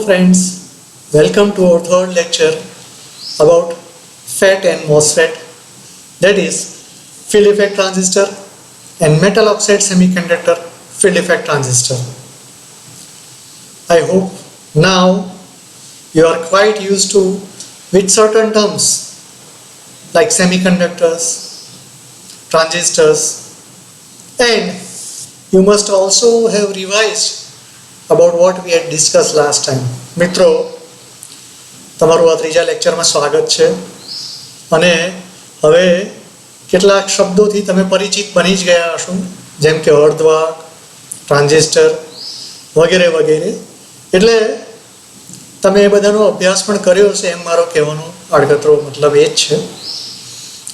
Friends, welcome to our third lecture about FET and MOSFET, that is field effect transistor and metal oxide semiconductor field effect transistor. I hope now you are quite used to with certain terms like semiconductors, transistors, and you must also have revised about what we had discussed last time. મિત્રો તમારું આ ત્રીજા લેક્ચરમાં સ્વાગત છે અને હવે કેટલાક શબ્દોથી તમે પરિચિત બની જ ગયા હશો, જેમ કે અર્ધવાહક, ટ્રાન્ઝિસ્ટર વગેરે વગેરે. એટલે તમે એ બધાનો અભ્યાસ પણ કર્યો હશે એમ મારો કહેવાનો આડકતરો મતલબ એ જ છે.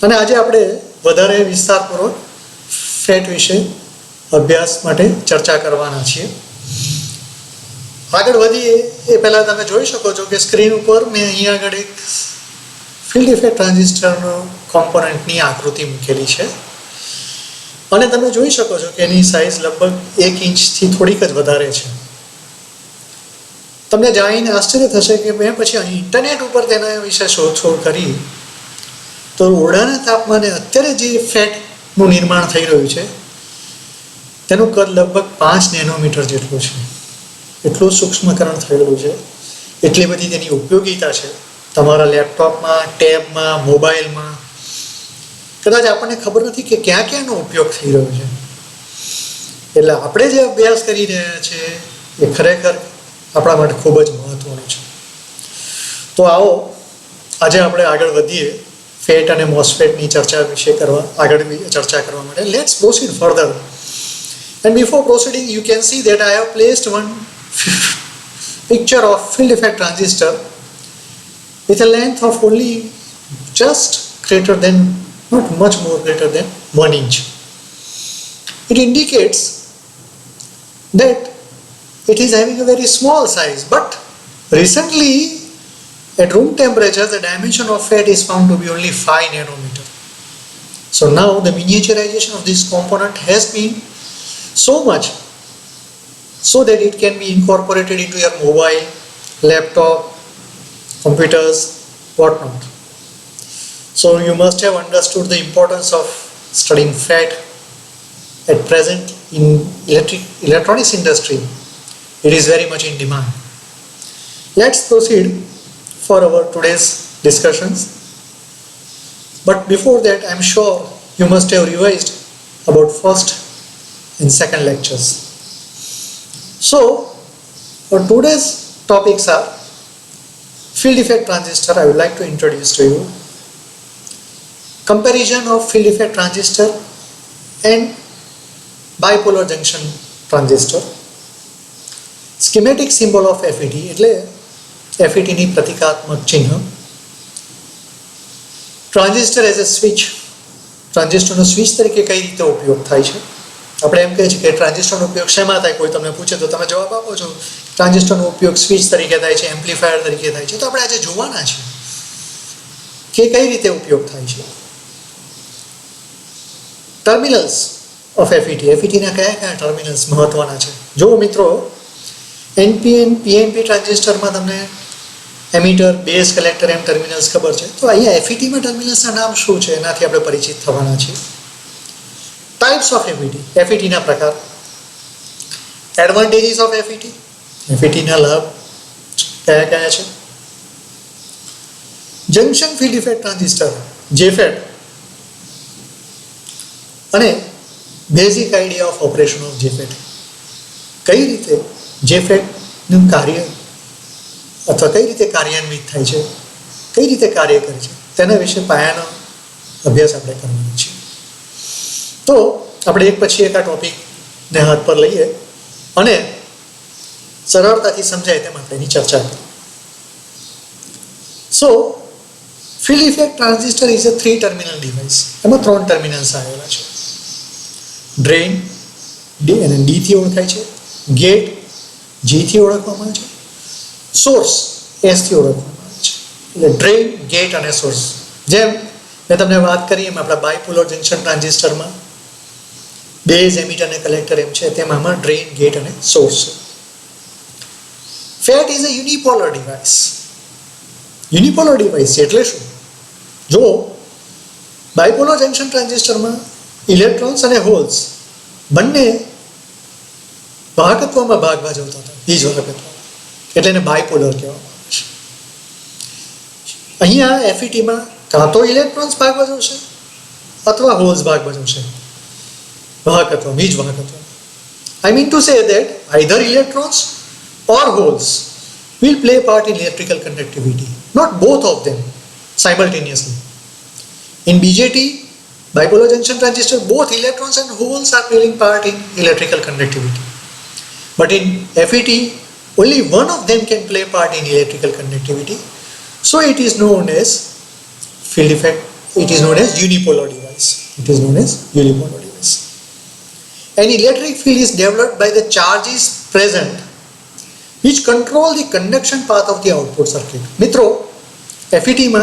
અને આજે આપણે વધારે વિસ્તારપૂર્વક ફેટ વિશે અભ્યાસ માટે ચર્ચા કરવાના છીએ. આગળ વધીએ એ પહેલાં તમે જોઈ શકો છો કે સ્ક્રીન ઉપર મેં અહીંયા આગળ એક ફિલ્ડ ઇફેક્ટ ટ્રાન્ઝિસ્ટરનો કોમ્પોનન્ટની આકૃતિ મૂકેલી છે અને તમે જોઈ શકો છો કે એની સાઇઝ લગભગ 1 ઇંચથી થોડીક જ વધારે છે. તમને જાણીને આશ્ચર્ય થશે કે મેં પછી અહીં ઇન્ટરનેટ ઉપર તેના વિશે શોધખોળ કરી તો ઓરડાના તાપમાને અત્યારે જે ફેટનું નિર્માણ થઈ રહ્યું છે તેનું કદ લગભગ 5 નેનોમીટર જેટલું છે. એટલું સૂક્ષ્મકરણ થયેલું છે, એટલી બધી તેની ઉપયોગિતા છે તમારા લેપટોપમાં, ટેબમાં, મોબાઈલમાં. કદાચ આપણને ખબર નથી કે ક્યાં ક્યાંનો ઉપયોગ થઈ રહ્યો છે. એટલે આપણે જે અભ્યાસ કરી રહ્યા છીએ એ ખરેખર આપણા માટે ખૂબ જ મહત્વનું છે. તો આવો આજે આપણે આગળ વધીએ ફેટ અને મોસ્ફેટની ચર્ચા વિશે ચર્ચા કરવા માટે. Let's proceed further. And before proceeding, you can see that I have placed one picture of field effect transistor with a length of only just greater than, not much more greater than 1 inch. It indicates that it is having a very small size, but recently at room temperature the dimension of FET is found to be only 5 nanometer. So now the miniaturization of this component has been so much so that it can be incorporated into your mobile, laptop, computers, whatnot. So you must have understood the importance of studying FET at present in electronics industry. It is very much in demand. Let's proceed for our today's discussions. But before that, I am sure you must have revised about first and second lectures. So for today's topics are field effect transistor. I would like to introduce to you comparison of field effect transistor and bipolar junction transistor, schematic symbol of FET એટલે FET ની પ્રતિકાત્મક ચિહ્ન, transistor as a switch, ટ્રાન્ઝિસ્ટરનો switch તરીકે કઈ રીતે ઉપયોગ થાય છે. આપણે એમ કહીએ છીએ કે ટ્રાન્ઝિસ્ટરનો ઉપયોગ શેમાં થાય, કોઈ તમને પૂછે તો તમે જવાબ આપો છો ટ્રાન્ઝિસ્ટરનો ઉપયોગ સ્વિચ તરીકે થાય છે, એમ્પ્લીફાયર તરીકે થાય છે. તો આપણે આજે જોવાના છે કે કઈ રીતે ઉપયોગ થાય છે. ટર્મિનલ્સ ઓફ FET, FETના કયા કયા ટર્મિનલ્સ મહત્વના છે. જો મિત્રો NPN PNP ટ્રાન્ઝિસ્ટરમાં તમને એમિટર, બેઝ, કલેક્ટર એમ ટર્મિનલ્સ ખબર છે, તો અહીંયા FETમાં ટર્મિનલ્સના નામ શું છે એનાથી આપણે પરિચિત થવાના છીએ. Types of FET, FETના પ્રકાર, એડવાન્ટેજીસ ઓફ FETના લાભ કયા કયા છે, junction field effect transistor JFET અને basic idea of operation of JFET. કઈ રીતે JFETનું કાર્ય અથવા કઈ રીતે કાર્યાન્વિત થાય છે, કઈ રીતે કાર્ય કરે છે, તેના વિશે પાયાનો અભ્યાસ આપણે કરવાનો છે. તો આપણે એક પછી એક આ ટોપિકને હાથ પર લઈએ અને સરળતાથી સમજાય તે માટેની ચર્ચા કરીએ. So field effect transistor is a 3 terminal device. એમાં 3 ટર્મિનલ્સ આવેલા છે. ડ્રેઇન અને ડીથી ઓળખાય છે, ગેટ જીથી ઓળખવામાં આવે છે, સોર્સ એસથી ઓળખવામાં આવે છે. એટલે ડ્રેઇન, ગેટ અને સોર્સ. જેમ મેં તમને વાત કરી એમ આપણા બાયપોલર જંક્શન ટ્રાન્ઝિસ્ટરમાં બેઝ, એમિટર અને કલેક્ટર એમ છે, તેમાં ડ્રેઇન, ગેટ અને સોર્સ છે. FET is a unipolar device. Unipolar device છે એટલે શું? જો બાયપોલર જંકશન ટ્રાન્ઝિસ્ટરમાં ઇલેક્ટ્રોન્સ અને હોલ્સ બંને વાહકત્વમાં ભાગ ભજવતા હતા, વીજ વાહકત્વમાં, એટલે એને બાયપોલર કહેવામાં આવે છે. અહીંયા FETમાં કાં તો ઇલેક્ટ્રોન્સ ભાગ ભજવશે અથવા હોલ્સ ભાગ ભજવશે વાહકત્વ, વીજ વાહકત્વ. I mean to say that either electrons or holes will play a part in electrical conductivity, not both of them simultaneously. In BJT, bipolar junction transistor, both electrons and holes are playing part in electrical conductivity. But in FET, only one of them can play part in electrical conductivity. So it is known as field effect. It is known as unipolar device. It is known as unipolar device. An electric field is developed by the charges present which control the conduction path of the output circuit. મિત્રો, FETમાં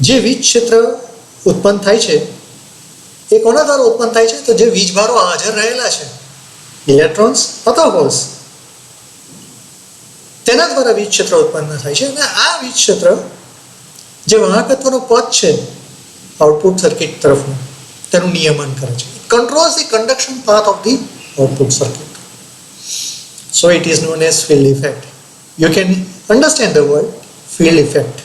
જે વીજ ક્ષેત્ર ઉત્પન્ન થાય છે એ કોના દ્વારા ઉત્પન્ન થાય છે? તો જે વીજભારો હાજર રહેલા છે, ઇલેક્ટ્રોન્સ અથવા હોલ્સ, તેના દ્વારા વીજ ક્ષેત્ર ઉત્પન્ન થાય છે. અને આ વીજ ક્ષેત્ર જે વાહકત્વનો પથ છે આઉટપુટ સર્કિટ તરફનું, તેનું નિયમન કરે છે. Controls the conduction path of the output circuit. So it is known as field effect. You can understand the word field effect.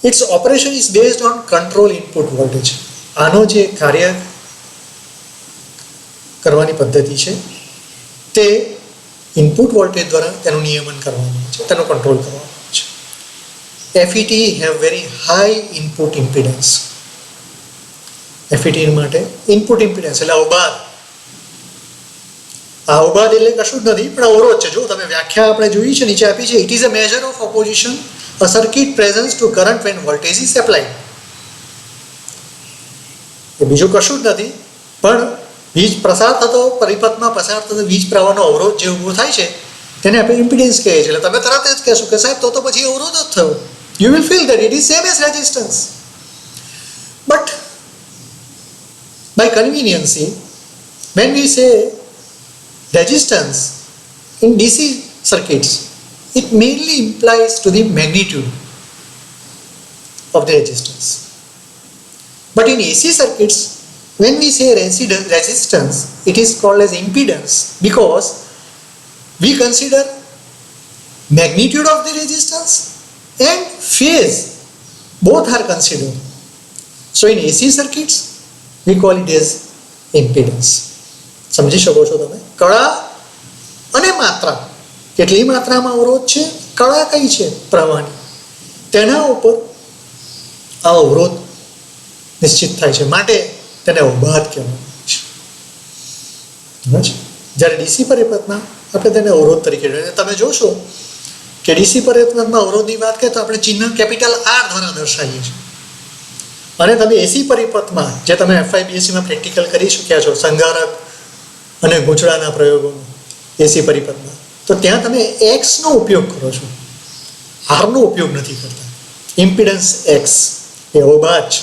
Its operation is based on control input voltage. આનો જે કાર્ય કરવાની પદ્ધતિ છે તે ઇનપુટ વોલ્ટેજ દ્વારા તેનું નિયમન કરવામાં આવે છે, તેનો કંટ્રોલ કરવામાં આવે છે. FET have very high input impedance. FET માટે ઇનપુટ ઇમ્પિડન્સ એટલે અવબાધ. આ અવબાધ એટલે કશું જ નથી પણ અવરોધ છે. જો તમે વ્યાખ્યા આપણે જોઈ છે, નીચે આપી છે, it is a measure of opposition a circuit presents to current when voltage is applied. એ બીજું કશું જ નથી પણ વીજ પ્રસાર થતો, પરિપથમાં પસાર થતો વીજ પ્રવાહનો અવરોધ જે ઊભો થાય છે તેને આપણે ઇમ્પિડન્સ કહીએ છીએ. એટલે તમે તરત જ કહેશો કે સાહેબ તો પછી અવરોધ જ થયો. You will feel that it is same as resistance. But by conveniency, when we say resistance in DC circuits, it mainly implies to the magnitude of the resistance. But in AC circuits, when we say resistance, it is called as impedance because we consider magnitude of the resistance and phase. Both are considered. So in AC circuits, we call it as impedance. સમજી શકો છો તમે? કળા અને માત્રા, કેટલી માત્રામાં અવરોધ છે, કળા કઈ છે પ્રવાહની, તેના ઉપર આ અવરોધ નિશ્ચિત થાય છે, માટે તેને અવબાધ કહેવામાં આવે છે. જ્યારે ડીસી પરિપથમાં આપણે તેને અવરોધ તરીકે જોઈએ. તમે જોશો કે ડીસી પરિપથમાં અવરોધની વાત કરીએ તો આપણે ચિહ્ન કેપિટલ આર દ્વારા દર્શાવીએ છીએ. અને તમે એસી પરિપથમાં, જે તમે FIBSCમાં પ્રેક્ટિકલ કરી ચૂક્યા છો, સંગારક અને ગૂંચળાના પ્રયોગોનો એસી પરિપથમાં, તો ત્યાં તમે એક્સનો ઉપયોગ કરો છો, આરનો ઉપયોગ નથી કરતા. ઇમ્પિડન્સ એક્સ એ અવબાધ છે.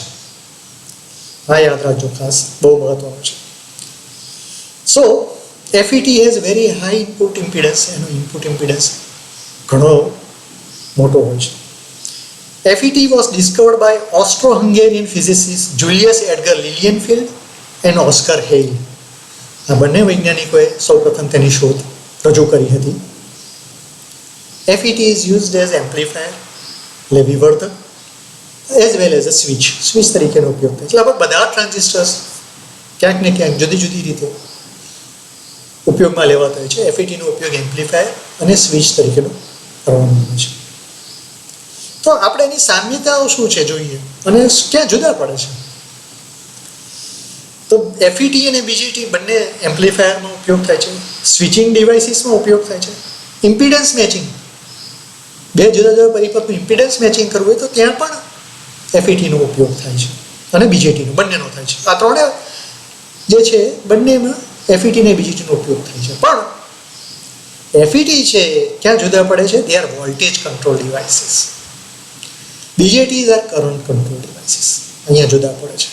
આ યાદ રાખજો, ખાસ બહુ મહત્વનું છે. સો FET has very high input impedance. એનો ઇનપુટ ઇમ્પિડન્સ ઘણો મોટો હોય છે. FET was discovered by Austro-Hungarian physicists Julius Edgar Lilienfeld and Oscar Hale. આ બંને વૈજ્ઞાનિકોએ સૌપ્રથમ તેની શોધ રજૂ કરી હતી. FET is used as amplifier, એટલે વિવર્ધક, as well as a switch. Switch તરીકેનો ઉપયોગ થાય છે. લગભગ બધા ટ્રાન્ઝિસ્ટર્સ ક્યાંક ને ક્યાંક જુદી જુદી રીતે ઉપયોગમાં લેવાતા હોય છે. FETનો ઉપયોગ એમ્પ્લીફાયર અને સ્વિચ તરીકેનો કરવામાં આવે છે. તો આપણે એની સામ્યતાઓ શું છે જોઈએ અને ક્યાં જુદા પડે છે. તો FET અને BJT બંને એમ્પ્લીફાયરમાં ઉપયોગ થાય છે, સ્વિચિંગ ડિવાઇસીસમાં ઉપયોગ થાય છે. ઇમ્પિડન્સ મેચિંગ, બે જુદા જુદા પરિપથનું ઇમ્પિડન્સ મેચિંગ કરવું હોય તો ત્યાં પણ FETનો ઉપયોગ થાય છે અને BJTનો, બંનેનો થાય છે. આ ત્રણે જે છે બંનેમાં FET અને BJTનો ઉપયોગ થાય છે. પણ FET છે ક્યાં જુદા પડે છે? They R voltage control devices. BJTs are current control devices. અહીંયા જુદા પડે છે.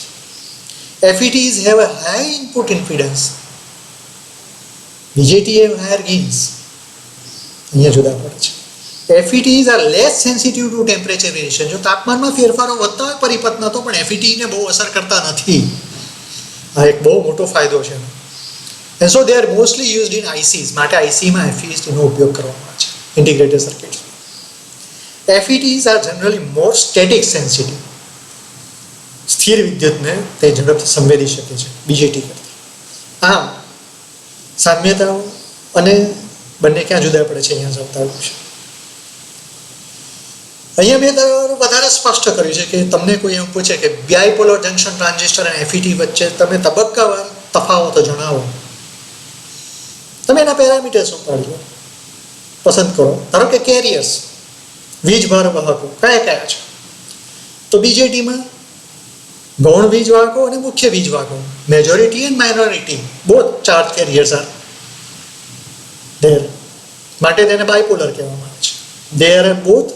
FETs have a high input impedance BJT have higher gains. અહીંયા જુદા પડે છે. FETs are less sensitive to temperature variation. જો તાપમાનમાં ફેરફારો વધતા હોય પરિપથના તો પણ FET ને બહુ અસર કરતા નથી. આ એક બહુ મોટો ફાયદો છે. And so they are mostly used in ICs. માટે IC માં FET નો ઉપયોગ કરવામાં આવે છે. Integrated circuits. FETs are generally more static sensitive. સ્થિર વિદ્યુતને તે ઝડપથી સંવેદી શકે છે BJT કરતાં. આમ સામ્યતાઓ અને બંને ક્યાં જુદા પડે છે અહીંયા સમજાવ્યું છે. અહીંયા મેં વધારે સ્પષ્ટ કર્યું છે કે તમને કોઈ એમ પૂછે કે બાયપોલર જંકશન ટ્રાન્ઝિસ્ટર અને FET વચ્ચે તમે તબક્કાવાર તફાવતો જણાવો, તમે એના પેરામીટર્સ ઉપાડી લો, પસંદ કરો. ધારો કે કેરિયર્સ, વીજભાર વાહકો કયા કયા છે, તો BJTમાં ગૌણ વીજવાહકો અને મુખ્ય વીજવાહકો, majority and minority, both charge carriers are there, માટે તેને બાયપોલર કહેવામાં આવે છે. They are both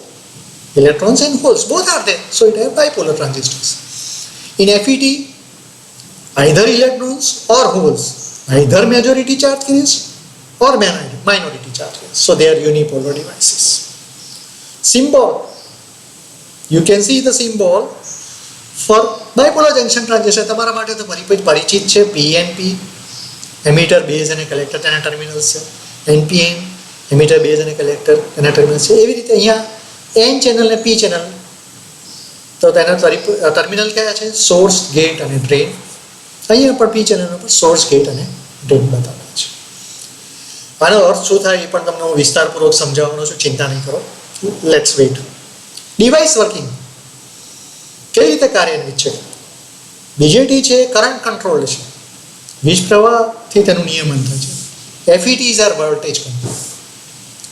electrons and holes, both are there, so it have bipolar transistors. In FET, either electrons or holes, either majority charge carriers or minority charge carriers, so they are unipolar devices. Symbol, you can see the symbol for bipolar junction transistor. તમારા માટે તો પરિચિત છે. PNP, emitter, base અને collector તેના terminals છે. NPN, emitter, base અને collector તેના ટર્મિનલ્સ છે. એવી રીતે અહીંયા N ચેનલ અને P ચેનલ, તો તેના ટર્મિનલ કયા છે? સોર્સ, ગેટ અને ડ્રેન. અહીંયા પણ P ચેનલ પર સોર્સ, ગેટ અને ડ્રેન બતાવ્યા છે. આનો અર્થ શું થાય એ પણ તમને હું વિસ્તારપૂર્વક સમજાવવાનો છું, ચિંતા નહીં કરો. Let's weight. ડિવાઇસ વર્કિંગ કેવી રીતે કાર્યાન્વિત છે? BJT છે કરંટ કંટ્રોલ્ડ છે, વીજ પ્રવાહથી તેનું નિયમન થાય છે. FETs આર વોલ્ટેજ કંટ્રોલ,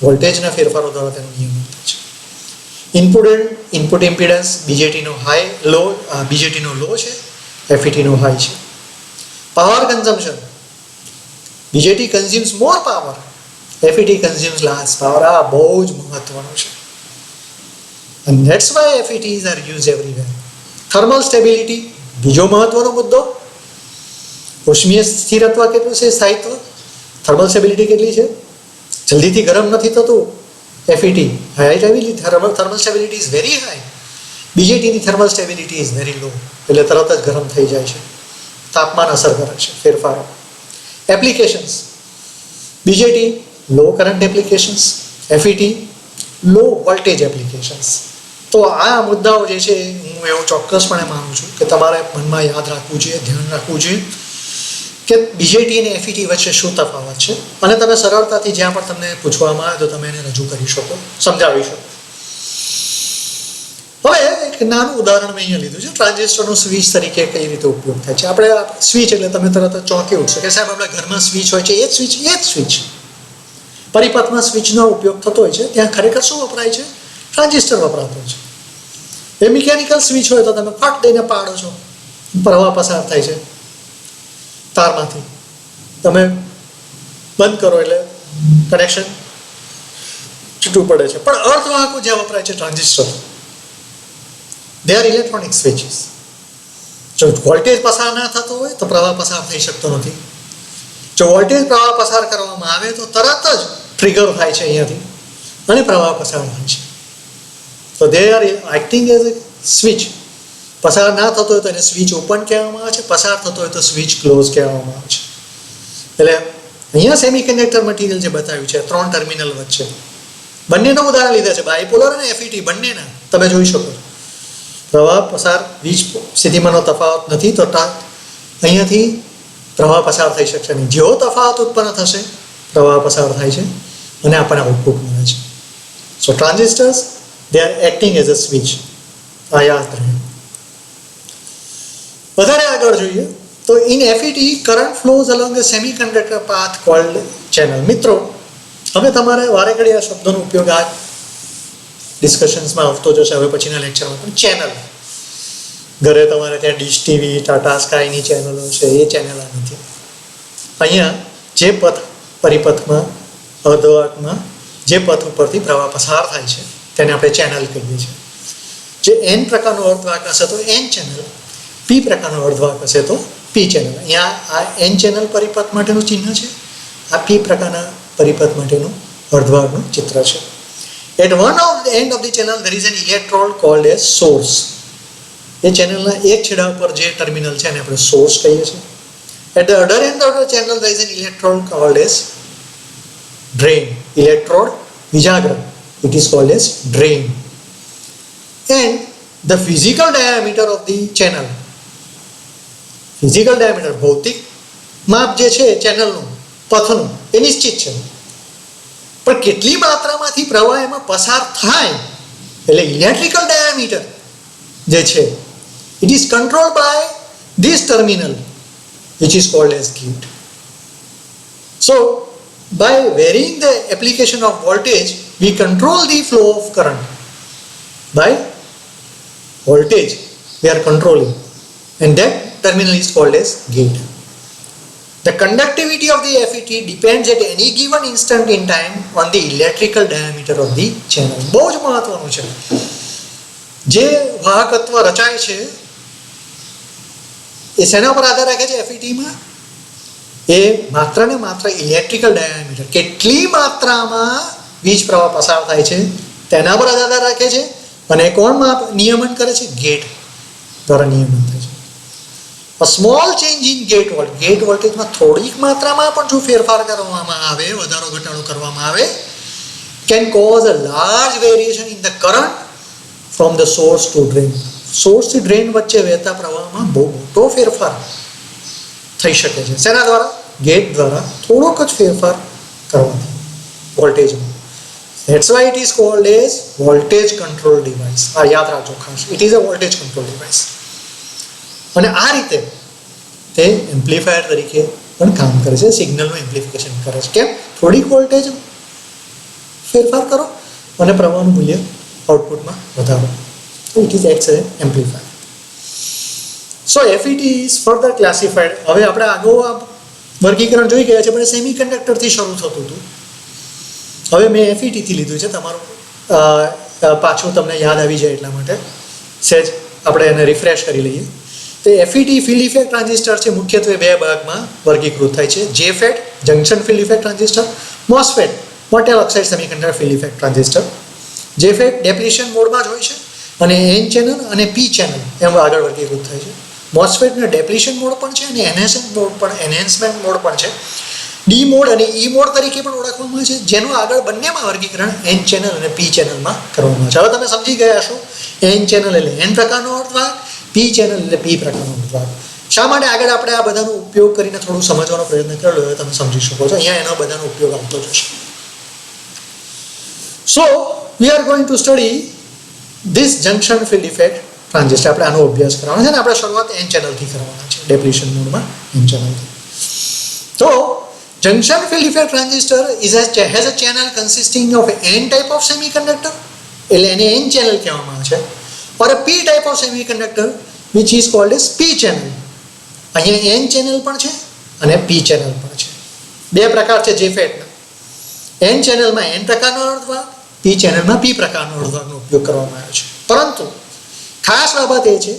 વોલ્ટેજના ફેરફારો દ્વારા તેનું નિયમન થાય છે. ઇનપુટ ઇમ્પિડન્સ BJTનો લો છે, FETનો હાઈ છે. પાવર કન્ઝમ્પશન, BJT કન્ઝ્યુમ્સ મોર પાવર, FET કન્ઝ્યુમ્સ લેસ પાવર. આ બહુ જ મહત્વનું છે. And that's why FETs are used everywhere. Thermal stability, બીજો મહત્વનો મુદ્દો. ઉષ્મીય સ્થિરત્વ કેટલું છે? સ્થાયિત્વ. થર્મલ સ્ટેબિલિટી કેટલી છે? જલ્દીથી ગરમ નથી થતું FET. thermal stability is very high. BJT ની thermal stability is very low, એટલે તરત જ ગરમ થઈ જાય છે. તાપમાન અસર કરે છે, ફેરફારો. Applications, BJT low current applications, FET low voltage applications. તો આ મુદ્દાઓ જે છે હું એવું ચોક્કસપણે માનું છું કે તમારે મનમાં યાદ રાખવું જોઈએ, ધ્યાન રાખવું જોઈએ કે BJT અને FET વચ્ચે શું તફાવત છે, અને તમે સરળતાથી જ્યાં પણ તમને પૂછવામાં આવે તો તમે એને રજૂ કરી શકો, સમજાવી શકો. હવે એક નાનું ઉદાહરણ મેં અહીંયા લીધું છે. ટ્રાન્ઝિસ્ટરનો સ્વિચ તરીકે કઈ રીતે ઉપયોગ થાય છે. આપણે સ્વિચ એટલે તમે તરત જ ચોંકી ઉઠશો કે સાહેબ આપણા ઘરમાં સ્વિચ હોય છે, એ જ સ્વિચ. પરિપથમાં સ્વિચનો ઉપયોગ થતો હોય છે, ત્યાં ખરેખર શું વપરાય છે? ટ્રાન્ઝિસ્ટર વપરાતો હોય છે. એ મિકેનિકલ સ્વિચ હોય તો તમે ફટ દઈને પાડો છો, પ્રવાહ પસાર થાય છે તારમાંથી, તમે બંધ કરો એટલે કનેક્શન છૂટું પડે છે. પણ અર્ધવાહકો જ્યાં વપરાય છે ટ્રાન્ઝિસ્ટર, દે આર ઇલેક્ટ્રોનિક સ્વિચીસ. જો વોલ્ટેજ પસાર ના થતો હોય તો પ્રવાહ પસાર થઈ શકતો નથી. જો વોલ્ટેજ પ્રવાહ પસાર કરવામાં આવે તો તરત જ ટ્રિગર થાય છે અહીંયાથી અને પ્રવાહ પસાર થાય છે. તો દે are acting as a switch. પસાર ના થતો હોય તો એને સ્વિચ ઓપન કહેવામાં આવે છે, પસાર થતો હોય તો સ્વિચ ક્લોઝ કહેવામાં આવે છે. એટલે અહીંયા સેમિકન્ડક્ટર મટીરિયલ જે બતાવ્યું છે 3 ટર્મિનલ વચ્ચે, બંનેનો ઉદાહરણ લીધા છે, બાયપોલર અને FET બંનેના. તમે જોઈ શકો પ્રવાહ પસાર, વીજ સ્થિતિમાંનો તફાવત નથી તો અહીંયાથી પ્રવાહ પસાર થઈ શકશે નહીં. જેવો તફાવત ઉત્પન્ન થશે પ્રવાહ પસાર થાય છે અને આપણને આઉટપુટ મળે છે. So transistors they are acting as a switch. આ યાદ રહે. વધારે આગળ જોઈએ તો in FET current flows along a semiconductor path called channel. મિત્રો હવે તમારે વારે ઘડી આ શબ્દોનો ઉપયોગ આ ડિસ્કશન્સમાં આવતો જશે હવે પછીના લેક્ચરમાં. પણ ચેનલ, ઘરે તમારે ત્યાં ડીશ ટીવી, ટાટા સ્કાયની ચેનલો છે, એ ચેનલ નથી. અહીંયા જે પરિપથમાં અર્ધવાહકમાં જે પથ ઉપરથી પ્રવાહ પસાર થાય છે તેને આપણે ચેનલ કહીએ છીએ. જે N પ્રકારનો અર્ધવાહક હશે તો N ચેનલ, P પ્રકારનો અર્ધવાહક હશે તો P ચેનલ. અહીંયા આ N ચેનલ પરિપથ માટેનું ચિહ્ન છે આ પી પ્રકારના પરિપથ માટેનું અર્ધવાહકનું ચિત્ર છે. At one of the end of the channel there is an electrode called as source. એ ચેનલના એક છેડા પર જે ટર્મિનલ છે એને આપણે સોર્સ કહીએ છીએ. At the other end of the channel there is an electrode called as drain. Electrode vijagra, it is called as drain. And the physical diameter of the channel, physical diameter, ભૌતિક માપ જે છે ચેનલનું પથનું એ નિશ્ચિત છે, પણ કેટલી માત્રામાંથી પ્રવાહ એમાં પસાર થાય એટલે ઇલેક્ટ્રિકલ ડાયામીટર જે છે it is controlled by this terminal which is called as gate. So by varying the application of voltage we control the flow of current. By voltage we are controlling, and that terminal is called as gate. The conductivity of the FET depends at any given instant in time on the electrical diameter of the channel. બહુ જ મહત્વનું છે. જે વાહકત્વ રચાય છે એ શેના પર આધાર રાખે છે FET માં? એ માત્ર ને માત્ર ઇલેક્ટ્રિકલ ડાયામીટર, કેટલી માત્રામાં વીજ પ્રવાહ પસાર થાય છે તેના પર આધાર રાખે છે. અને કોણ નિયમન કરે છે? ગેટ દ્વારા નિયમન થાય છે. A small change in gate voltage, gate વોલ્ટેજમાં થોડીક માત્રામાં પણ જો ફેરફાર કરવામાં આવે, વધારો ઘટાડો કરવામાં આવે, can cause a large variation in the current from the source to drain. Source થી ડ્રેન વચ્ચે વહેતા પ્રવાહમાં બહુ મોટો ફેરફાર થઈ શકે છે. શેના દ્વારા? ગેટ દ્વારા થોડોક જ ફેરફાર કરવાથી વોલ્ટેજમાં. That's why it is called as voltage control device. આ યાદ રાખજો ખાસ. It is a voltage control device. અને આ રીતે તે એમ્પ્લીફાયર તરીકે પણ કામ કરે છે, સિગ્નલનું એમ્પ્લિફિકેશન કરે છે. કેમ? થોડીક વોલ્ટેજ ફેરફાર કરો અને પ્રવાહનું મૂલ્ય આઉટપુટમાં વધારો. It is acts as an amplifier. So FET is further classified. હવે આપણે આગળ આ વર્ગીકરણ જોઈ ગયા છે, પણ સેમિકન્ડક્ટરથી શરૂ થતું હતું. હવે મેં FET થી લીધું છે, તમારું પાછું તમને યાદ આવી જાય એટલા માટે સહેજ આપણે એને રિફ્રેશ કરી લઈએ. તો FET ફિલ્ડ ઇફેક્ટ ટ્રાન્ઝિસ્ટર છે, મુખ્યત્વે બે ભાગમાં વર્ગીકૃત થાય છે. JFET junction field effect transistor, MOSFET metal oxide semiconductor field effect transistor. JFET ડેપ્લિશન મોડમાં જ હોય છે અને N ચેનલ અને P ચેનલ એમ આગળ વર્ગીકૃત થાય છે. MOSFET ને ડેપ્લિશન મોડ પણ છે અને એનહેન્સમેન્ટ મોડ પણ છે. ડી મોડ અને E મોડ તરીકે પણ ઓળખવામાં આવે છે, જેનું આગળ બંનેમાં વર્ગીકરણ N ચેનલ અને P ચેનલમાં કરવામાં આવે છે. હવે તમે સમજી ગયા છો, N ચેનલ એટલે N પ્રકારનો અર્ધવાહક, P ચેનલ એટલે P પ્રકારનો અર્ધવાહક. શા માટે આગળ આપણે આ બધાનો ઉપયોગ કરીને થોડું સમજવાનો પ્રયત્ન કર્યો, હવે તમે સમજી શકો છો. અહીંયા એનો બધાનો ઉપયોગ આવતો જશે. So we are going to study this junction field effect transistor. આપણે આનો અભ્યાસ કરવાનો છે ને આપણે શરૂઆત N ચેનલથી કરવાના છે, ડેપ્લિશન મોડમાં N ચેનલથી. તો junction field effect transistor has a channel consisting of N type of semiconductor, એટલે એને N channel કહેવામાં આવે છે, or a P type of semiconductor which is called as P channel. અહીંયા N channel પણ છે અને P channel પણ છે. બે પ્રકાર છે JFET ના. N ચેનલમાં N પ્રકારનો અર્ધવાહક, P ચેનલમાં P પ્રકારનો અર્ધવાહકનો ઉપયોગ કરવામાં આવ્યો છે. પરંતુ ખાસ બાબત એ છે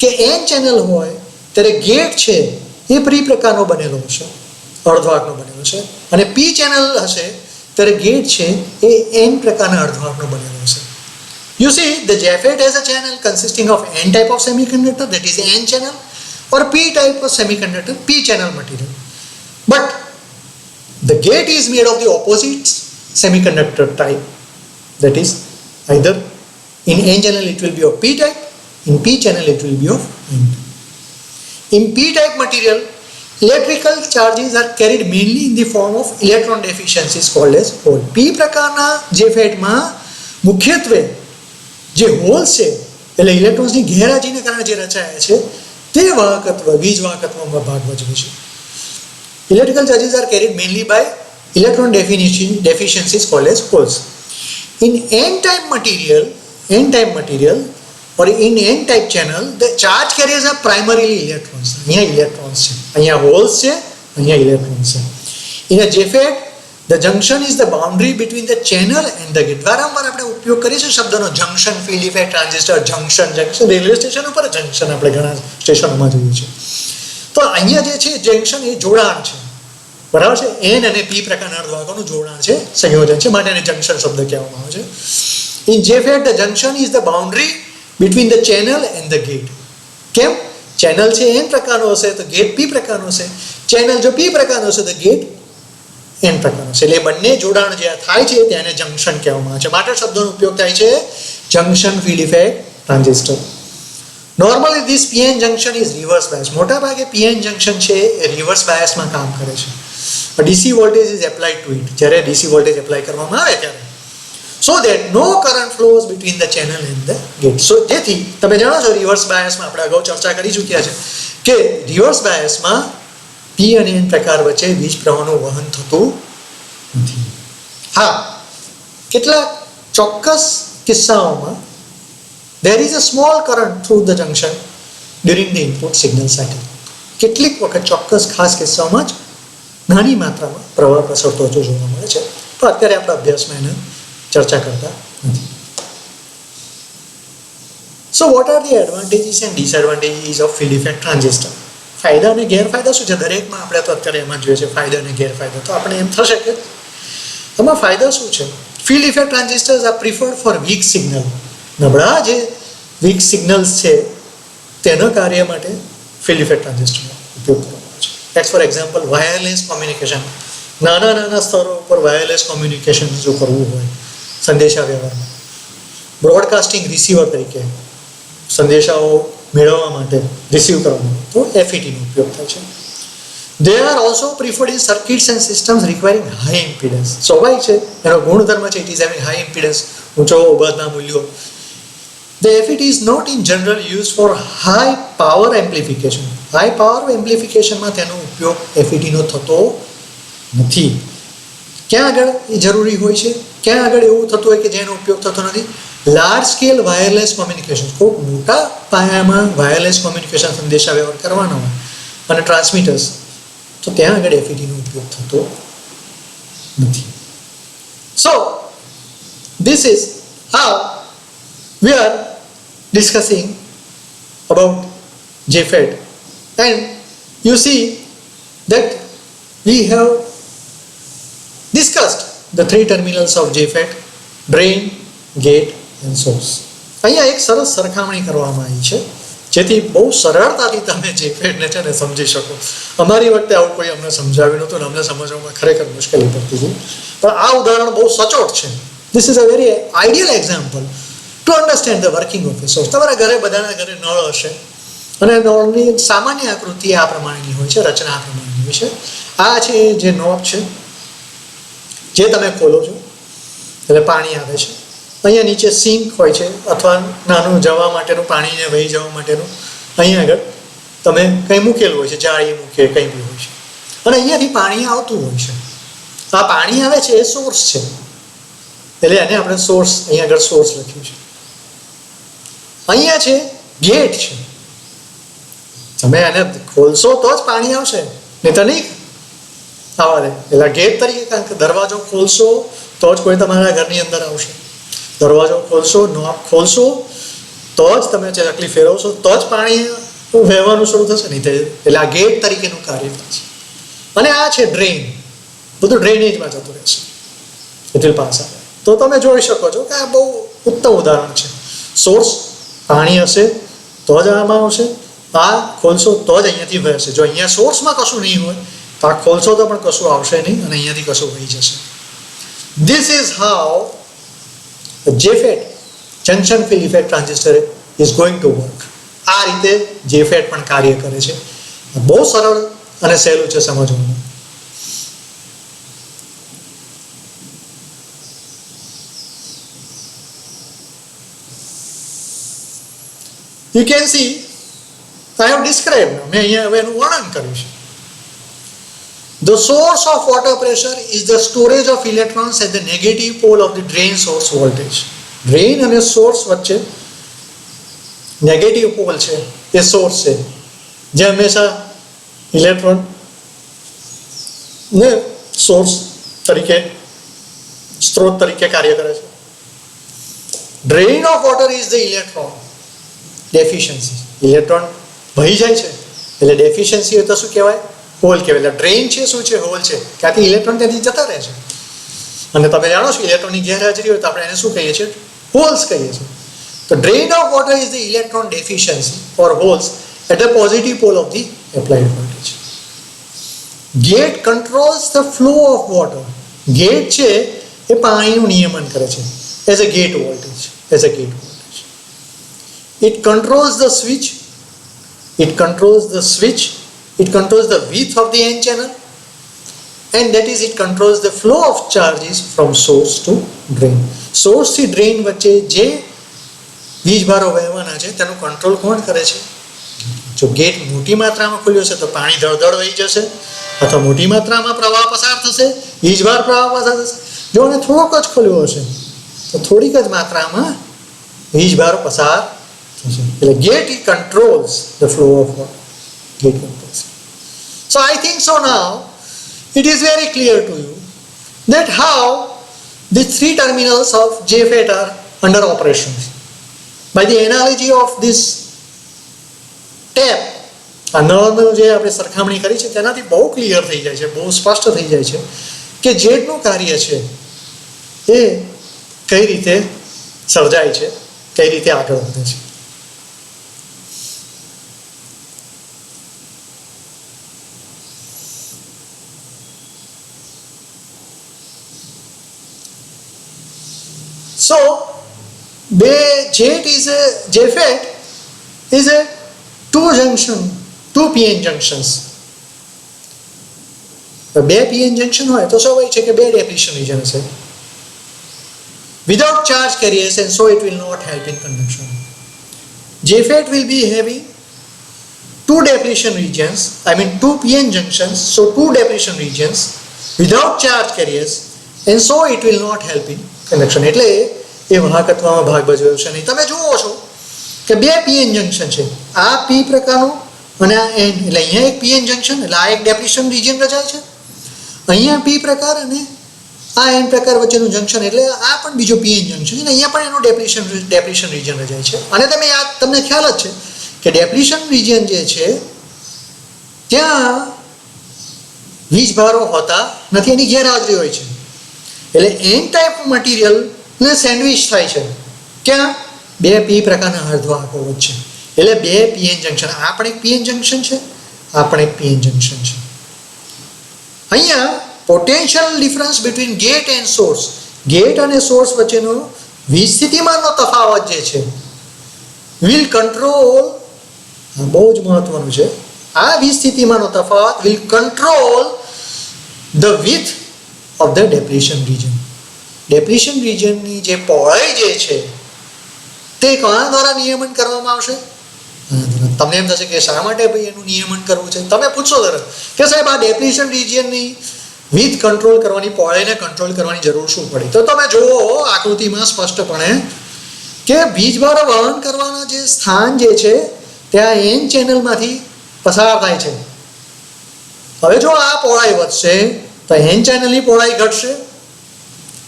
કે N ચેનલ હોય ત્યારે ગેટ છે એ P પ્રકારનો બનેલો હશે, અર્ધવાહકનો બનેલો છે, અને P ચેનલ હશે ત્યારે ગેટ છે એ N પ્રકારના અર્ધવાહકનો બનેલો હશે. You see, the JFET has a channel consisting of N type of semiconductor, that is N channel, or P type of semiconductor, P channel material. But the gate is made of the opposite semiconductor type, that is either in N channel it will be of P type, in P channel it will be of N type. In P type material, electrical charges are carried mainly in the form of electron deficiencies called as hole. P પ્રકારના JFET-માં મુખ્યત્વે જે holes છે એટલે ઇલેક્ટ્રોન્સની ગેરહાજરીને કારણે જે રચાયા છે તે વાહકત્વ, વીજ વાહકત્વમાં ભાગ ભજવે છે. Electrical charges are carried mainly by electron deficiencies called as holes. In N-type material or in N-type channel, the charge carriers are primarily electrons. અહીંયા electrons છે, અહીંયા holes છે, અહીંયા electrons છે. In a JFET, the junction is the boundary between the channel and the gate. વારંવાર આપણે ઉપયોગ કરીએ છીએ શબ્દનો junction field effect transistor, junction railway station ઉપર જંક્શન આપણે ઘણા સ્ટેશનોમાં જોઈએ છીએ. તો અહીંયા જે છે જંક્શન એ જોડાણ છે, બરાબર છે. એન અને પી પ્રકારના અર્ધવાહકોનું જોડાણ છે, સંયોજન છે, માટે એને જંક્શન શબ્દ કહેવામાં આવે છે. In JFET the junction is the boundary between the channel and the gate. કેમ? ચેનલ છે એન પ્રકારનો હશે તો ગેટ પી પ્રકારનો હશે. ચેનલ જો પી પ્રકારનો હશે તો ગેટ એન પ્રકારનો છે. એટલે બંને જોડાણ જે થાય છે તેને જંક્શન કહેવામાં આવે છે. માટે શબ્દોનો ઉપયોગ થાય છે junction field effect transistor. Normally this PN junction is reverse bias. મોટા ભાગે PN જંક્શન છે એ રિવર્સ બાયસમાં કામ કરે છે. DC voltage is applied to it. જ્યારે DC વોલ્ટેજ એપ્લાય કરવામાં આવે ત્યારે so that no current flows between the channel and the gate. So જેથી તમે જાણો છો રિવર્સ બાયસમાં આપણે અગાઉ ચર્ચા કરી ચૂક્યા છે કે રિવર્સ બાયસમાં P અને N પ્રકાર વચ્ચે વીજ પ્રવાહનું વહન થતું નથી. હા, કેટલાક ચોક્કસ કિસ્સાઓમાં there is a small current through the junction during the input signal cycle. કેટલીક વખત ચોક્કસ ખાસ કિસ્સાઓમાં જ નાની માત્રામાં પ્રવાહ પ્રસરતો જોવા મળે છે, પણ અત્યારે આપણા અભ્યાસમાં એને ચર્ચા કરતા નથી. So what are the advantages and disadvantages of field effect transistor? ફાયદા અને ગેરફાયદા શું છે? દરેકમાં આપણે તો અત્યારે એમાં જોઈએ છે ફાયદા અને ગેરફાયદા. તો આપણે એમ થશે કે આમાં ફાયદા શું છે? Field effect transistors are preferred for weak signal. નબળા જે વીક સિગ્નલ્સ છે તેના કાર્ય માટે ફિલ્ડ ઇફેક્ટ ટ્રાન્ઝિસ્ટરનો ઉપયોગ કરવામાં આવે છે. Let's for example wireless communication. નાના સ્તરો ઉપર વાયરલેસ કોમ્યુનિકેશન જો કરવું હોય સંદેશા વ્યવહારમાં, બ્રોડકાસ્ટિંગ રિસીવર તરીકે સંદેશાઓ મેળવવા માટે રિસીવ કરવાનો તો FETનો ઉપયોગ થાય છે. They are also preferred in circuits and systems requiring high impedance. સ્વાભાવિક છે, એનો ગુણધર્મ છે it is having high impedance, ઊંચો અવરોધના મૂલ્યો. The FET is not in general used for high power amplification. High power એમ્પ્લિફિકેશનમાં તેનો ઉપયોગ FETનો થતો નથી. ક્યાં આગળ એ જરૂરી હોય છે? ક્યાં આગળ એવું થતું હોય કે જેનો ઉપયોગ થતો નથી? Large scale wireless communication. ખૂબ મોટા પાયામાં વાયરલેસ કોમ્યુનિકેશન સંદેશા વ્યવહાર કરવાનો હોય અને ટ્રાન્સમીટર્સ, તો ત્યાં આગળ FETનો ઉપયોગ થતો નથી. સો this is how we are discussing about JFET, and you see that we have discussed the three terminals of JFET: drain, gate and source. અહીંયા એક સરસ સરખામણી કરવામાં આવી છે જેથી બહુ સરળતાથી તમે JFETને છે ને સમજી શકો. અમારી વખતે આવું કોઈ અમને સમજાવ્યું નહોતું ને અમને સમજવામાં ખરેખર મુશ્કેલી પડતી હતી, પણ આ ઉદાહરણ બહુ સચોટ છે. This is a very ideal example to understand the working of a source. તમારા ઘરે બધાના ઘરે નળ હશે અને નળની સામાન્ય આકૃતિ આ પ્રમાણેની હોય છે, રચના આ પ્રમાણેની હોય છે. આ છે જે નોબ છે જે તમે ખોલો છો એટલે પાણી આવે છે. અહીંયા નીચે સિંક હોય છે અથવા નાનું જવા માટેનું, પાણીને વહી જવા માટેનું અહીંયા આગળ તમે કંઈ મૂકેલું હોય છે, જાળી મૂકે કંઈ બી હોય છે, અને અહીંયાથી પાણી આવતું હોય છે. આ પાણી આવે છે એ સોર્સ છે, એટલે એને આપણે સોર્સ, અહીંયા આગળ સોર્સ લખ્યું છે. અહીંયા છે ગેટ છે. તમે એને ખોલશો તો જ પાણી આવશે, નહીં તો નહીં આવવા દે. એટલે ગેટ તરીકે, કારણ કે દરવાજો ખોલશો તો જ કોઈ તમારા ઘરની અંદર આવશે. દરવાજો ખોલશો, નોબ ખોલશો તો જ તમે જે ચકલી ફેરવશો તો જ પાણી વહેવાનું શરૂ થશે, નહીં તો. એટલે આ ગેટ તરીકેનું કાર્ય થાય છે. અને આ છે ડ્રેઇન. બધું ડ્રેનેજમાં જતું રહેશે. ઇટ પાસ આવે તો તમે જોઈ શકો છો કે આ બહુ ઉત્તમ ઉદાહરણ છે. સોર્સ પાણી હશે તો જ આમાં આવશે. આ ખોલશો તો જ અહીંયાથી વહેશે. જો અહીંયા સોર્સમાં કશું નહીં હોય તો આ ખોલશો તો પણ કશું આવશે નહીં અને અહીંયાથી કશું વહી જશે. This is how JFET, junction field effect transistor, is going to work. આ રીતે JFET પણ કાર્ય કરે છે. બહુ સરળ અને સહેલું છે સમજવાનું. You can see I have described. મેં અહીંયા હવે એનું વર્ણન કર્યું છે. The source of water pressure is the storage of electrons at the negative pole of the drain source voltage. Drain અને source વચ્ચે નેગેટિવ પોલ છે એ સોર્સ છે જે હંમેશા ઇલેક્ટ્રોન ને સોર્સ તરીકે, સ્ત્રોત તરીકે કાર્ય કરે છે. Drain of water is the electron deficiency. Electron વહી જાય છે એટલે ડેફિશિયન્સી હોય તો શું કહેવાય? હોલ કહેવાય. એટલે ડ્રેઇન છે શું છે? હોલ છે. ત્યાંથી ઇલેક્ટ્રોન ત્યાંથી જતા રહે છે. અને તમે જાણો છો ઇલેક્ટ્રોનની ગેરહાજરી હોય તો આપણે એને શું કહીએ છીએ? હોલ્સ કહીએ છીએ. તો drain of water is the electron deficiency or holes at the positive pole of the applied voltage. Gate controls the flow of water. Gate છે એ પાણીનું નિયમન કરે છે as a gate voltage. It controls the switch. It controls the width of the N channel, and that is it controls the flow of charges from source to drain. Source થી drain વચ્ચે જે વીજભારો વહેવાના છે તેનું control કોણ કરે છે? જો gate મોટી માત્રામાં ખુલ્યો છે તો પાણી ધડધડ વહી જશે, અથવા મોટી માત્રામાં પ્રવાહ પસાર થશે, વીજભાર પ્રવાહ પસાર થશે. જો એને થોડોક જ ખોલ્યો હશે તો થોડીક જ માત્રામાં વીજભાર પસાર થશે. એટલે gate controls the flow of water. Gate controls. So I think so now it is very clear to you that how the three terminals of JFET are under operation. By the analogy of this tap, આ નળનું જે આપણે સરખામણી કરી છે તેનાથી બહુ clear થઈ જાય છે, બહુ સ્પષ્ટ થઈ જાય છે કે જેટનું કાર્ય છે એ કઈ રીતે સર્જાય છે, કઈ રીતે આગળ વધે છે. So, JFET is a two PN junctions. બે PN junction હોય તો સ્વાભાવિક છે કે બે depletion region હશે. Without charge carriers, and so it will not help in conduction. JFET will be having two depletion regions, two PN junctions, so two depletion regions without charge carriers, and so it will not help in conduction. એટલે એ વાહકત્વમાં ભાગ ભજવશે નહીં. તમે જુઓ છો કે બે PN junction છે, આ P પ્રકારનું અને આ N, એટલે અહીંયા એક PN જંક્શન, એટલે આ એક ડેપ્લેશન રિજિયન રચાય છે. અહીંયા P પ્રકાર અને આ N પ્રકાર વચ્ચેનું જંક્શન, એટલે આ પણ બીજો PN જંક્શન છે. અહીંયા પણ એનું ડેપ્લેશન રિજિયન રચાય છે. અને તમને ખ્યાલ જ છે કે ડેપ્લેશન રિજિયન જે છે ત્યાં વીજભારો હોતા નથી, એની ગેરહાજરી હોય છે. એટલે N ટાઈપ મટીરિયલને સેન્ડવિચ થાય છે ક્યાં? બે P પ્રકારના અર્ધવાહકો વચ્ચે. એટલે બે PN જંક્શન, આ પણ એક PN જંક્શન છે, આ પણ એક PN જંક્શન છે. અહીંયા potential difference between gate and source, gate અને સોર્સ વચ્ચેનો વીજ સ્થિતિમાનનો તફાવત જે છે વિલ કંટ્રોલ, બહુ જ મહત્વનું છે, આ વીજ સ્થિતિમાનનો તફાવત will control the width of the depletion region. Depletion રિજનની જે પહોળાઈ જે છે તે કોના દ્વારા નિયમન કરવામાં આવશે? તમને એમ થશે કે શા માટે ભાઈ એનું નિયમન કરવું છે? તમે પૂછશો તરત કે સાહેબ આ ડેપ્લેશન રિજિયનની વિથ કંટ્રોલ કરવાની, પહોળાઈને કંટ્રોલ કરવાની જરૂર શું પડી? તો તમે જુઓ આકૃતિમાં સ્પષ્ટપણે કે વીજભારો વહન કરવાના જે સ્થાન જે છે ત્યાં N ચેનલમાંથી પસાર થાય છે. હવે જો આ પહોળાઈ વધશે તો N ચેનલની પહોળાઈ ઘટશે,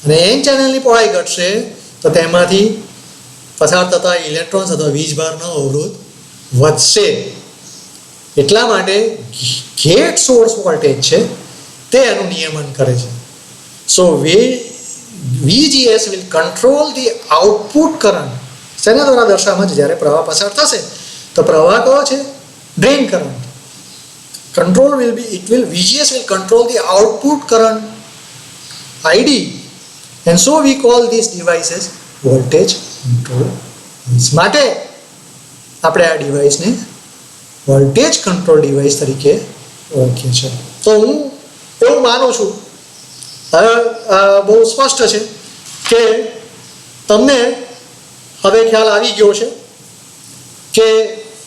અને N ચેનલની પહોળાઈ ઘટશે તો તેમાંથી પસાર થતા ઇલેક્ટ્રોન્સ અથવા વીજભારનો અવરોધ વધશે. એટલા માટે ગેટ સોર્સ વોલ્ટેજ છે તે એનું નિયમન કરે છે. સો VGS will control the output current. શેના દ્વારા દર્શાવવામાં છે? જ્યારે પ્રવાહ પસાર થશે તો પ્રવાહ કયો છે? Drain current. VGS will control the output current ID, and so we call these devices voltage control device. માટે આપણે આ ડિવાઇસને વોલ્ટેજ કંટ્રોલ ડિવાઇસ તરીકે ઓળખીએ છીએ. તો હું એવું માનું છું, બહુ સ્પષ્ટ છે કે તમને હવે ખ્યાલ આવી ગયો છે કે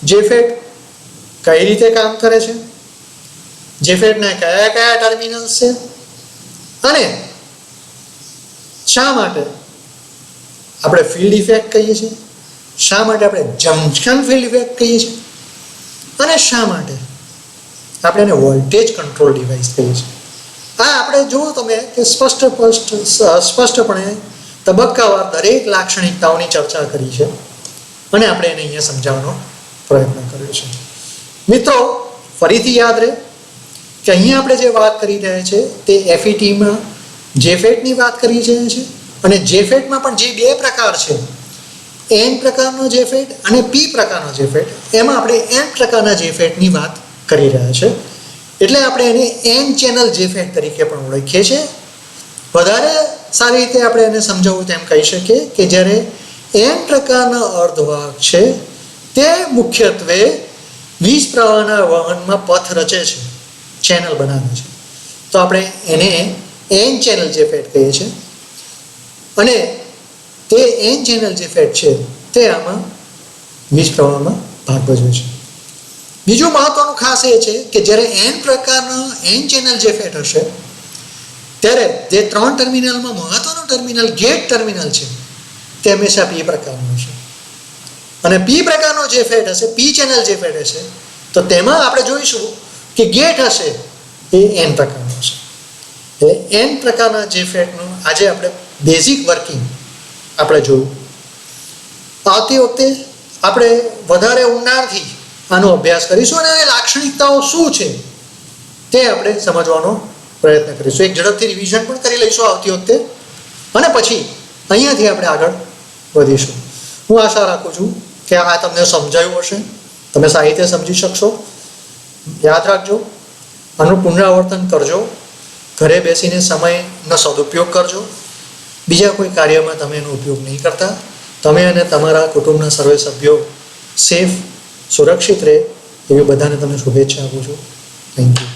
JFET કઈ રીતે કામ કરે છે, JFETના કયા કયા ટર્મિનલ્સ છે, અને શા માટે આપણે ફિલ્ડ ઇફેક્ટ કહીએ છીએ, શા માટે આપણે જંક્શન ફિલ્ડ ઇફેક્ટ કહીએ છીએ, અને શા માટે આપણે એને વોલ્ટેજ કંટ્રોલ ડિવાઇસ કહીએ છીએ. આ આપણે જુઓ તમે કે સ્પષ્ટપણે તબક્કાવાર દરેક લાક્ષણિકતાઓની ચર્ચા કરી છે અને આપણે એને અહીંયા સમજાવવાનો પ્રયત્ન કર્યો છે. મિત્રો, ફરીથી યાદ રહે કે અહીંયા આપણે જે વાત કરી રહ્યા છે તે FETમાં JFETની વાત કરી રહ્યા છે અને JFETમાં પણ જે બે પ્રકાર છે, N પ્રકારનો JFET અને P પ્રકારનો JFET, એમાં આપણે N પ્રકારના JFETની વાત કરી રહ્યા છે. એટલે આપણે એને N ચેનલ JFET તરીકે પણ ઓળખીએ છીએ. વધારે સારી રીતે આપણે એને સમજાવવું તેમ કહી શકીએ કે જ્યારે N પ્રકારના અર્ધવાહક છે તે મુખ્યત્વે વીજ પ્રવાહના વહનમાં પથ રચે છે, ચેનલ બનાવે છે, તો આપણે એને N ચેનલ JFET કહીએ છીએ. અને તે N ચેનલ JFET છે તે આમાં વીજ પ્રવાહમાં ભાગ ભજવે છે. બીજું મહત્વનું ખાસ એ છે કે જ્યારે N પ્રકારનો N ચેનલ JFET હશે ત્યારે જે 3 ટર્મિનલમાં મહત્વનું ટર્મિનલ ગેટ ટર્મિનલ છે તે હંમેશા P પ્રકારનું હશે. અને P પ્રકારનો JFET હશે, P ચેનલ JFET હશે, તો તેમાં આપણે જોઈશું કે ગેટ હશે એ N પ્રકારનો હશે. એટલે N પ્રકારના JFETનું આજે આપણે બેઝિક વર્કિંગ આપણે જોયું. આવતી વખતે આપણે વધારે ઊંડાણથી આનો અભ્યાસ કરીશું અને એની લાક્ષણિકતાઓ શું છે તે આપણે સમજવાનો પ્રયત્ન કરીશું. એક ઝડપથી રિવિઝન પણ કરી લઈશું આવતી વખતે અને પછી અહીંયાથી આપણે આગળ વધીશું. હું આશા રાખું છું કે આ તમને સમજાયું હશે, તમે સાહિત્ય સમજી શકશો. યાદ રાખજો, આનું પુનરાવર્તન કરજો, ઘરે બેસીને સમયનો સદુપયોગ કરજો. બીજા કોઈ કાર્યમાં તમે એનો ઉપયોગ નહીં કરતા. તમે અને તમારા કુટુંબના સર્વે સભ્યો સેફ, સુરક્ષિત રહે એવી બધાને તમને શુભેચ્છા આપું છું. Thank you.